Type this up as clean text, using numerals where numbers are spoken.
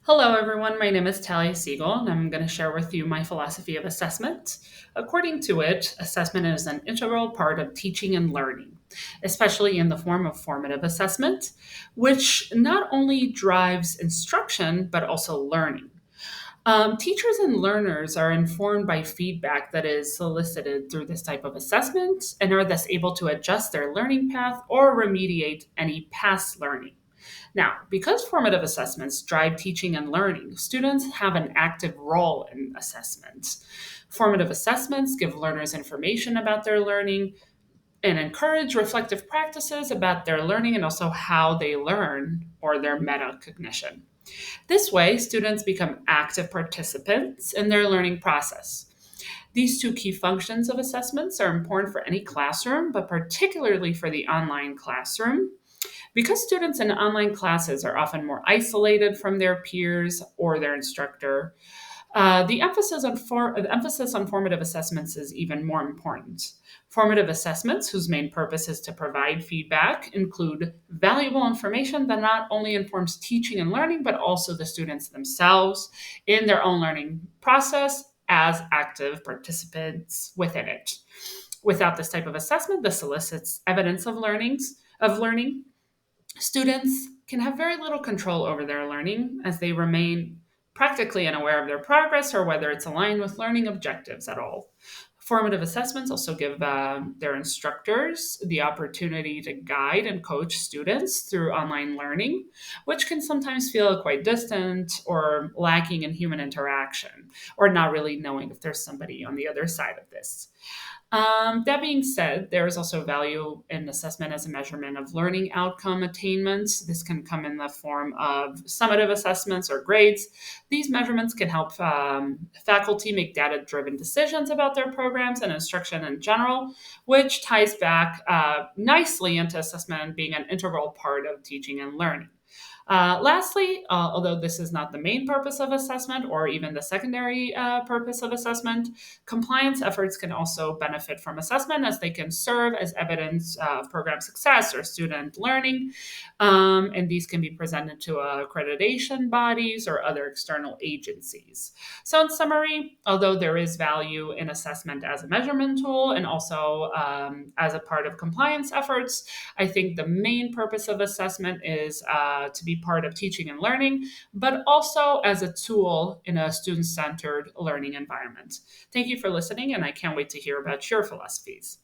Hello, everyone. My name is Talia Siegel, and I'm going to share with you my philosophy of assessment. According to it, assessment is an integral part of teaching and learning, especially in the form of formative assessment, which not only drives instruction, but also learning. Teachers and learners are informed by feedback that is solicited through this type of assessment and are thus able to adjust their learning path or remediate any past learning. Now, because formative assessments drive teaching and learning, students have an active role in assessment. Formative assessments give learners information about their learning and encourage reflective practices about their learning and also how they learn or their metacognition. This way, students become active participants in their learning process. These two key functions of assessments are important for any classroom, but particularly for the online classroom. Because students in online classes are often more isolated from their peers or their instructor, the emphasis on formative assessments is even more important. Formative assessments, whose main purpose is to provide feedback, include valuable information that not only informs teaching and learning, but also the students themselves in their own learning process as active participants within it. Without this type of assessment, this elicits evidence of learning. Students can have very little control over their learning as they remain practically unaware of their progress or whether it's aligned with learning objectives at all. Formative assessments also give their instructors the opportunity to guide and coach students through online learning, which can sometimes feel quite distant or lacking in human interaction, or not really knowing if there's somebody on the other side of this. That being said, there is also value in assessment as a measurement of learning outcome attainment. This can come in the form of summative assessments or grades. These measurements can help faculty make data driven decisions about their programs and instruction in general, which ties back nicely into assessment being an integral part of teaching and learning. Lastly, although this is not the main purpose of assessment or even the secondary purpose of assessment, compliance efforts can also benefit from assessment as they can serve as evidence of program success or student learning. And these can be presented to accreditation bodies or other external agencies. So, in summary, although there is value in assessment as a measurement tool and also as a part of compliance efforts, I think the main purpose of assessment is to be part of teaching and learning, but also as a tool in a student centered learning environment. Thank you for listening, and I can't wait to hear about your philosophies.